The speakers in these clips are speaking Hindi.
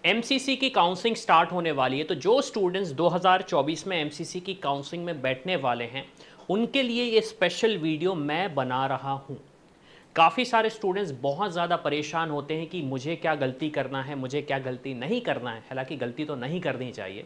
एमसीसी की काउंसलिंग स्टार्ट होने वाली है, तो जो स्टूडेंट्स 2024 में एमसीसी की काउंसलिंग में बैठने वाले हैं उनके लिए ये स्पेशल वीडियो मैं बना रहा हूँ। काफ़ी सारे स्टूडेंट्स बहुत ज़्यादा परेशान होते हैं कि मुझे क्या गलती करना है, मुझे क्या गलती नहीं करना है। हालांकि गलती तो नहीं करनी चाहिए।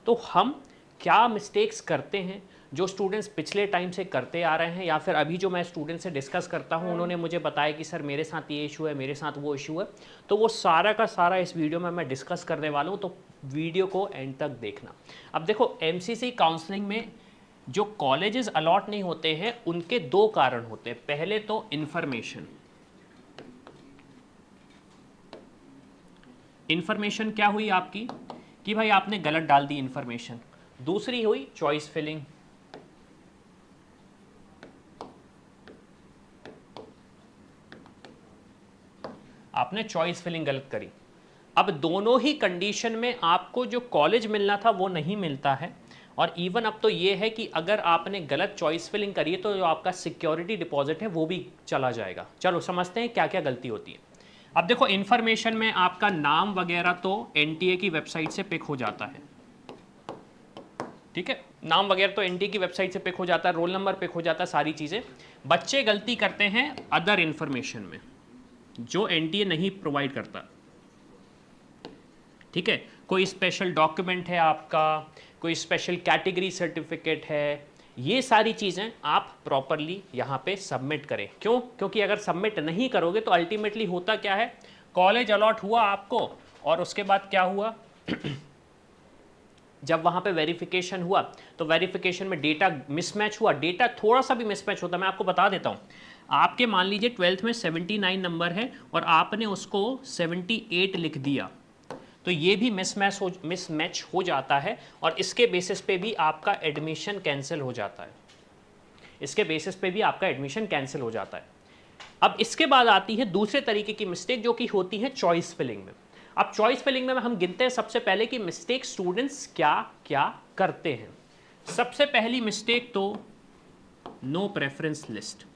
तो हम क्या मिस्टेक्स करते हैं जो स्टूडेंट्स पिछले टाइम से करते आ रहे हैं, या फिर अभी जो मैं स्टूडेंट से डिस्कस करता हूँ उन्होंने मुझे बताया कि सर मेरे साथ ये इशू है, मेरे साथ वो इशू है, तो वो सारा का सारा इस वीडियो में मैं डिस्कस करने वाला हूँ। तो वीडियो को एंड तक देखना। अब देखो, एमसीसी काउंसलिंग में जो कॉलेजेस अलॉट नहीं होते हैं उनके दो कारण होते हैं। पहले तो इन्फॉर्मेशन, इन्फॉर्मेशन क्या हुई आपकी कि भाई आपने गलत डाल दी इन्फॉर्मेशन। दूसरी हुई चॉइस फिलिंग। आपने चॉइस फिलिंग गलत करी। अब दोनों ही कंडीशन में आपको जो कॉलेज मिलना था वो नहीं मिलता है। और इवन अब तो ये है कि अगर आपने गलत चॉइस फिलिंग करी है तो जो आपका सिक्योरिटी डिपॉजिट है वो भी चला जाएगा। चलो समझते हैं क्या क्या गलती होती है। अब देखो, इन्फॉर्मेशन में आपका नाम वगैरह तो एनटीए की वेबसाइट से पिक हो जाता है, ठीक है। नाम वगैरह तो एनटीए की वेबसाइट से पिक हो जाता है, रोल नंबर पिक हो जाता है, सारी चीज़ें। बच्चे गलती करते हैं अदर इन्फॉर्मेशन में जो एनटीए नहीं प्रोवाइड करता, ठीक है। कोई स्पेशल डॉक्यूमेंट है आपका, कोई स्पेशल कैटेगरी सर्टिफिकेट है, ये सारी चीज़ें आप प्रॉपरली यहाँ पे सबमिट करें। क्यों? क्योंकि अगर सबमिट नहीं करोगे तो अल्टीमेटली होता क्या है, कॉलेज अलॉट हुआ आपको और उसके बाद क्या हुआ जब वहाँ पे वेरिफिकेशन हुआ तो वेरिफिकेशन में डेटा मिसमैच हुआ। डेटा थोड़ा सा भी मिसमैच होता, मैं आपको बता देता हूँ। आपके मान लीजिए 12th में 79 नंबर है और आपने उसको 78 लिख दिया, तो ये भी मिसमैच हो जाता है और इसके बेसिस पे भी आपका एडमिशन कैंसिल हो जाता है। इसके बेसिस पे भी आपका एडमिशन कैंसिल हो जाता है। अब इसके बाद आती है दूसरे तरीके की मिस्टेक जो कि होती है चॉइस फिलिंग में। अब चॉइस फिलिंग में हम गिनते हैं सबसे पहले कि मिस्टेक स्टूडेंट्स क्या क्या करते हैं। सबसे पहली मिस्टेक तो नो प्रेफरेंस लिस्ट।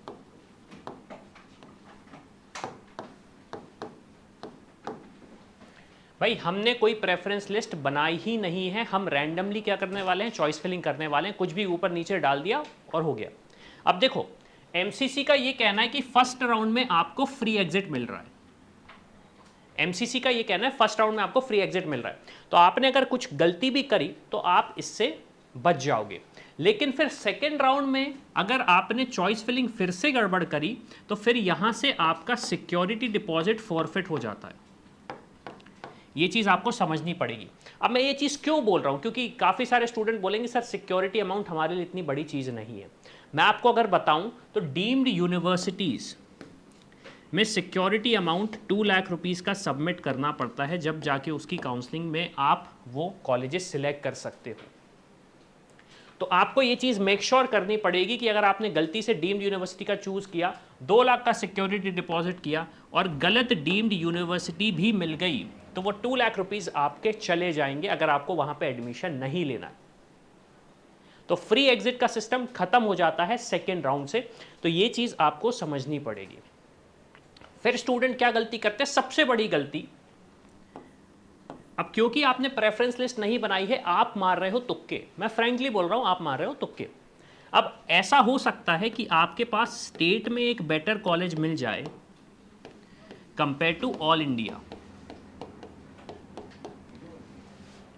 भाई हमने कोई प्रेफरेंस लिस्ट बनाई ही नहीं है, हम रैंडमली क्या करने वाले हैं, चॉइस फिलिंग करने वाले हैं, कुछ भी ऊपर नीचे डाल दिया और हो गया। अब देखो, एमसीसी का ये कहना है कि फर्स्ट राउंड में आपको फ्री एग्जिट मिल रहा है। एमसीसी का ये कहना है फर्स्ट राउंड में आपको फ्री एग्जिट मिल रहा है, तो आपने अगर कुछ गलती भी करी तो आप इससे बच जाओगे। लेकिन फिर सेकेंड राउंड में अगर आपने चॉइस फिलिंग फिर से गड़बड़ करी तो फिर यहां से आपका सिक्योरिटी डिपॉजिट फॉरफिट हो जाता है। ये चीज़ आपको समझनी पड़ेगी। अब मैं ये चीज़ क्यों बोल रहा हूँ, क्योंकि काफ़ी सारे स्टूडेंट बोलेंगे सर सिक्योरिटी अमाउंट हमारे लिए इतनी बड़ी चीज़ नहीं है। मैं आपको अगर बताऊँ तो डीम्ड यूनिवर्सिटीज़ में सिक्योरिटी अमाउंट 2 लाख रुपीज़ का सबमिट करना पड़ता है, जब जाके उसकी काउंसलिंग में आप वो कॉलेजेस सिलेक्ट कर सकते हो। तो आपको ये चीज़ मेक श्योर करनी पड़ेगी कि अगर आपने गलती से डीम्ड यूनिवर्सिटी का चूज़ किया, 2 लाख का सिक्योरिटी डिपॉजिट किया और गलत डीम्ड यूनिवर्सिटी भी मिल गई तो वो 2 लाख रुपीज़ आपके चले जाएंगे अगर आपको वहाँ पे एडमिशन नहीं लेना है। तो फ्री एग्जिट का सिस्टम खत्म हो जाता है सेकेंड राउंड से, तो ये चीज़ आपको समझनी पड़ेगी। फिर स्टूडेंट क्या गलती करते हैं, सबसे बड़ी गलती, अब क्योंकि आपने प्रेफरेंस लिस्ट नहीं बनाई है आप मार रहे हो तुक्के। मैं फ्रैंकली बोल रहा हूं, आप मार रहे हो तुक्के। अब ऐसा हो सकता है कि आपके पास स्टेट में एक बेटर कॉलेज मिल जाए कंपेयर टू ऑल इंडिया।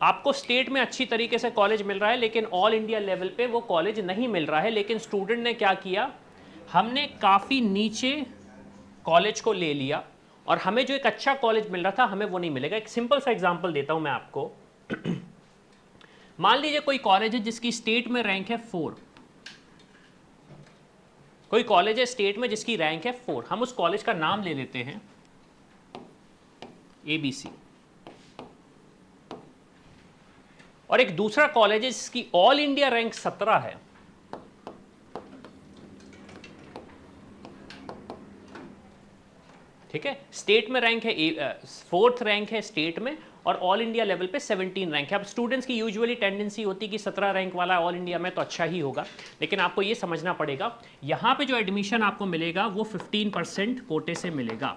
आपको स्टेट में अच्छी तरीके से कॉलेज मिल रहा है लेकिन ऑल इंडिया लेवल पे वो कॉलेज नहीं मिल रहा है। लेकिन स्टूडेंट ने क्या किया, हमने काफ़ी नीचे कॉलेज को ले लिया और हमें जो एक अच्छा कॉलेज मिल रहा था हमें वो नहीं मिलेगा। एक सिंपल सा एग्जांपल देता हूं मैं आपको। मान लीजिए कोई कॉलेज है जिसकी स्टेट में रैंक है 4, कोई कॉलेज है स्टेट में जिसकी रैंक है 4, हम उस कॉलेज का नाम ले लेते हैं ABC। और एक दूसरा कॉलेज है जिसकी ऑल इंडिया रैंक 17 है, ठीक है। स्टेट में रैंक है 4th रैंक है स्टेट में और ऑल इंडिया लेवल पे 17 रैंक है। अब स्टूडेंट्स की यूजुअली टेंडेंसी होती है कि 17 रैंक वाला ऑल इंडिया में तो अच्छा ही होगा, लेकिन आपको ये समझना पड़ेगा यहाँ पे जो एडमिशन आपको मिलेगा वो 15% कोटे से मिलेगा।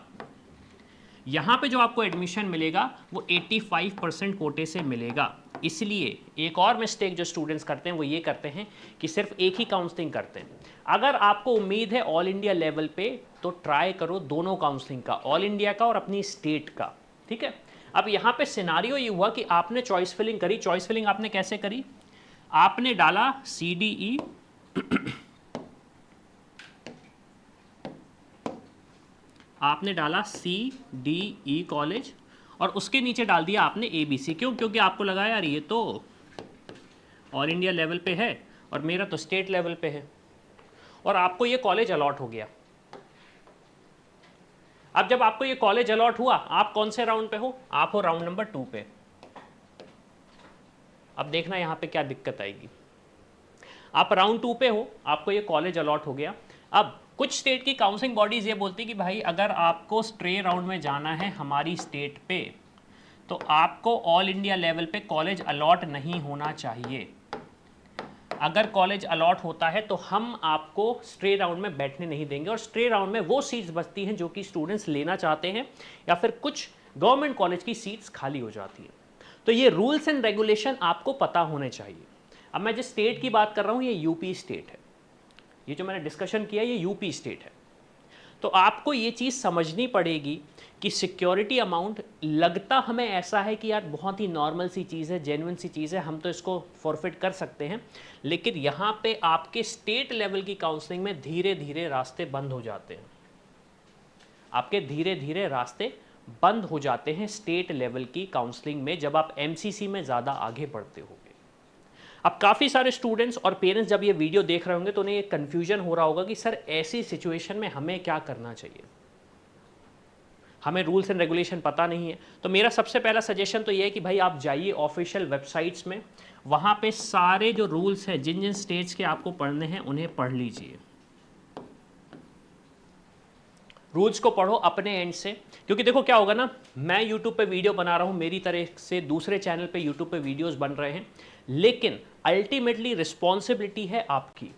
यहाँ पे जो आपको एडमिशन मिलेगा वो 85% कोटे से मिलेगा। इसलिए एक और मिस्टेक जो स्टूडेंट्स करते हैं वो ये करते हैं कि सिर्फ एक ही काउंसलिंग करते हैं। अगर आपको उम्मीद है ऑल इंडिया लेवल पे तो ट्राई करो दोनों काउंसलिंग का, ऑल इंडिया का और अपनी स्टेट का, ठीक है। अब यहाँ पे सिनारियो ये हुआ कि आपने चॉइस फिलिंग करी। चॉइस फिलिंग आपने कैसे करी? आपने डाला CDE आपने डाला CDE कॉलेज और उसके नीचे डाल दिया आपने ABC। क्यों? क्योंकि आपको लगा यार ये तो ऑल इंडिया लेवल पे है और मेरा तो स्टेट लेवल पे है, और आपको ये कॉलेज अलॉट हो गया। अब जब आपको ये कॉलेज अलॉट हुआ, आप कौन से राउंड पे हो? आप हो राउंड नंबर 2 पे। अब देखना यहाँ पे क्या दिक्कत आएगी। आप राउंड 2 पे हो, आपको ये कॉलेज अलॉट हो गया। अब कुछ स्टेट की काउंसलिंग बॉडीज ये बोलती कि भाई अगर आपको स्ट्रे राउंड में जाना है हमारी स्टेट पे तो आपको ऑल इंडिया लेवल पे कॉलेज अलॉट नहीं होना चाहिए। अगर कॉलेज अलॉट होता है तो हम आपको स्ट्रे राउंड में बैठने नहीं देंगे, और स्ट्रे राउंड में वो सीट्स बचती हैं जो कि स्टूडेंट्स लेना चाहते हैं या फिर कुछ गवर्नमेंट कॉलेज की सीट्स खाली हो जाती हैं। तो ये रूल्स एंड रेगुलेशन आपको पता होने चाहिए। अब मैं जिस स्टेट की बात कर रहा हूँ ये यूपी स्टेट है, ये जो मैंने डिस्कशन किया ये यूपी स्टेट है। तो आपको ये चीज़ समझनी पड़ेगी कि सिक्योरिटी अमाउंट लगता हमें ऐसा है कि यार बहुत ही नॉर्मल सी चीज़ है, जेन्युइन सी चीज़ है, हम तो इसको फॉरफिट कर सकते हैं, लेकिन यहाँ पे आपके स्टेट लेवल की काउंसलिंग में धीरे धीरे रास्ते बंद हो जाते हैं। आपके धीरे धीरे रास्ते बंद हो जाते हैं स्टेट लेवल की काउंसलिंग में जब आप MCC में ज़्यादा आगे बढ़ते होगे। अब काफ़ी सारे स्टूडेंट्स और पेरेंट्स जब ये वीडियो देख रहे होंगे तो उन्हें ये कन्फ्यूजन हो रहा होगा कि सर ऐसी सिचुएशन में हमें क्या करना चाहिए, हमें रूल्स एंड रेगुलेशन पता नहीं है। तो मेरा सबसे पहला सजेशन तो ये है कि भाई आप जाइए ऑफिशियल वेबसाइट्स में, वहाँ पे सारे जो रूल्स हैं जिन जिन स्टेट्स के आपको पढ़ने हैं उन्हें पढ़ लीजिए। रूल्स को पढ़ो अपने एंड से, क्योंकि देखो क्या होगा ना, मैं यूट्यूब पे वीडियो बना रहा हूँ, मेरी तरह से दूसरे चैनल पे यूट्यूब पे वीडियोस बन रहे हैं, लेकिन अल्टीमेटली रिस्पॉन्सिबिलिटी है आपकी।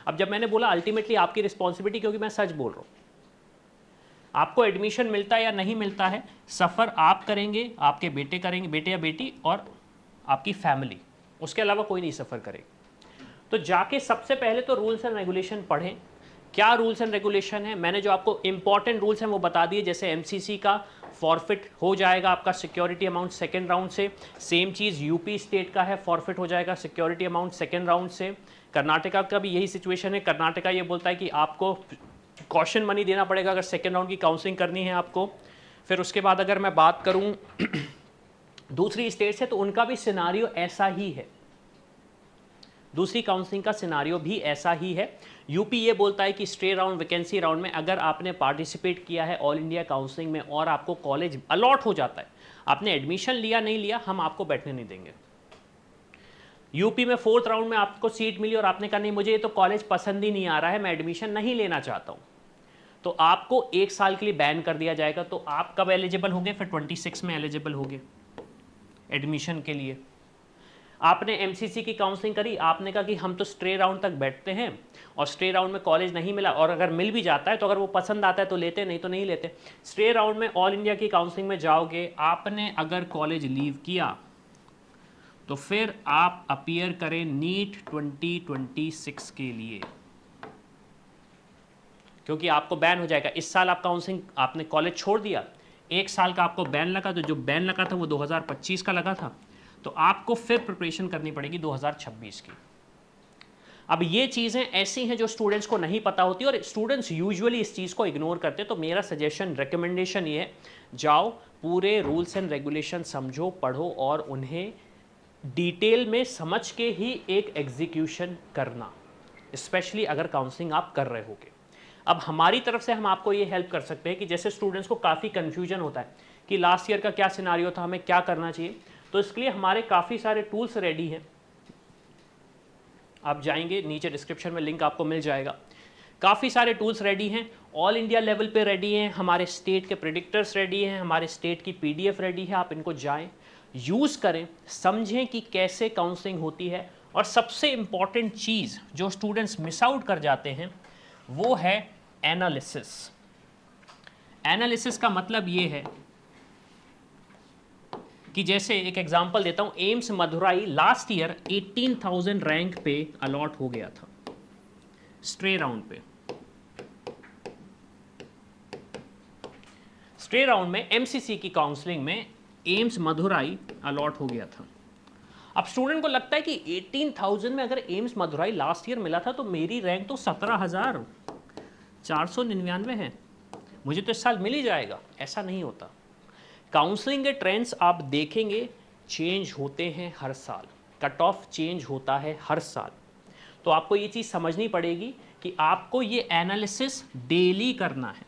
अब जब मैंने बोला अल्टीमेटली आपकी रिस्पॉन्सिबिलिटी, क्योंकि मैं सच बोल रहा हूँ, आपको एडमिशन मिलता है या नहीं मिलता है, सफ़र आप करेंगे, आपके बेटे करेंगे, बेटे या बेटी, और आपकी फैमिली, उसके अलावा कोई नहीं सफ़र करेगा। तो जाके सबसे पहले तो रूल्स एंड रेगुलेशन पढ़ें। क्या रूल्स एंड रेगुलेशन है, मैंने जो आपको इंपॉर्टेंट रूल्स हैं वो बता दिए। जैसे MCC का फॉरफिट हो जाएगा आपका सिक्योरिटी अमाउंट सेकेंड राउंड से, सेम चीज़ यूपी स्टेट का है, फॉरफिट हो जाएगा सिक्योरिटी अमाउंट सेकेंड राउंड से। कर्नाटका का भी यही सिचुएशन है। कर्नाटका ये बोलता है कि आपको कॉशन मनी देना पड़ेगा अगर सेकेंड राउंड की काउंसलिंग करनी है आपको। फिर उसके बाद अगर मैं बात करूँ दूसरी स्टेट से, तो उनका भी सिनारियो ऐसा ही है, दूसरी काउंसलिंग का सिनारियो भी ऐसा ही है। यूपी ये बोलता है कि स्ट्रे राउंड, वैकेंसी राउंड में अगर आपने पार्टिसिपेट किया है ऑल इंडिया काउंसलिंग में और आपको कॉलेज अलॉट हो जाता है, आपने एडमिशन लिया नहीं लिया, हम आपको बैठने नहीं देंगे। यूपी में 4th राउंड में आपको सीट मिली और आपने कहा नहीं मुझे ये तो कॉलेज पसंद ही नहीं आ रहा है, मैं एडमिशन नहीं लेना चाहता हूँ, तो आपको 1 साल के लिए बैन कर दिया जाएगा। तो आप कब एलिजिबल होंगे? फिर 26 में एलिजिबल होंगे एडमिशन के लिए। आपने MCC की काउंसलिंग करी, आपने कहा कि हम तो स्ट्रे राउंड तक बैठते हैं और स्ट्रे राउंड में कॉलेज नहीं मिला, और अगर मिल भी जाता है तो अगर वो पसंद आता है तो लेते, नहीं तो नहीं लेते। स्ट्रे राउंड में ऑल इंडिया की काउंसलिंग में जाओगे, आपने अगर कॉलेज लीव किया तो फिर आप अपीयर करें नीट 2026 के लिए, क्योंकि आपको बैन हो जाएगा। इस साल आप काउंसलिंग, आपने कॉलेज छोड़ दिया, 1 साल का आपको बैन लगा, तो जो बैन लगा था वो 2025 का लगा था, तो आपको फिर प्रिपरेशन करनी पड़ेगी 2026 की। अब ये चीज़ें ऐसी हैं जो स्टूडेंट्स को नहीं पता होती और स्टूडेंट्स यूजुअली इस चीज़ को इग्नोर करते हैं। तो मेरा सजेशन, रिकमेंडेशन ये है, जाओ पूरे रूल्स एंड रेगुलेशन समझो, पढ़ो और उन्हें डिटेल में समझ के ही एक एग्जीक्यूशन करना, स्पेशली अगर काउंसलिंग आप कर रहे होगे। अब हमारी तरफ से हम आपको ये हेल्प कर सकते हैं कि जैसे स्टूडेंट्स को काफ़ी कन्फ्यूजन होता है कि लास्ट ईयर का क्या सिनारियो था, हमें क्या करना चाहिए, तो इसके लिए हमारे काफ़ी सारे टूल्स रेडी हैं। आप जाएंगे नीचे डिस्क्रिप्शन में लिंक आपको मिल जाएगा, काफ़ी सारे टूल्स रेडी हैं, ऑल इंडिया लेवल पे रेडी हैं, हमारे स्टेट के प्रेडिक्टर्स रेडी हैं, हमारे स्टेट की PDF रेडी है। आप इनको जाएं, यूज़ करें, समझें कि कैसे काउंसलिंग होती है। और सबसे इम्पॉर्टेंट चीज़ जो स्टूडेंट्स मिस आउट कर जाते हैं वो है एनालिसिस। एनालिसिस का मतलब ये है कि जैसे एक एग्जांपल देता हूं, AIIMS Madurai last year 18,000 rank पे अलॉट हो गया था स्ट्रे राउंड पे। स्ट्रे राउंड में एमसीसी की काउंसलिंग में एम्स मदुराई अलॉट हो गया था। अब स्टूडेंट को लगता है कि 18,000 में अगर एम्स मदुराई लास्ट ईयर मिला था तो मेरी रैंक तो 17,499 है, मुझे तो इस साल मिल ही जाएगा। ऐसा नहीं होता। काउंसलिंग के ट्रेंड्स आप देखेंगे चेंज होते हैं हर साल, कट ऑफ चेंज होता है हर साल। तो आपको ये चीज़ समझनी पड़ेगी कि आपको ये एनालिसिस डेली करना है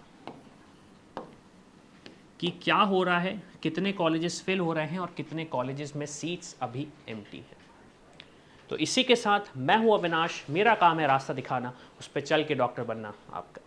कि क्या हो रहा है, कितने कॉलेजेस फिल हो रहे हैं और कितने कॉलेजेस में सीट्स अभी एम्प्टी हैं। तो इसी के साथ मैं हूं अविनाश, मेरा काम है रास्ता दिखाना, उस पर चल के डॉक्टर बनना आपका।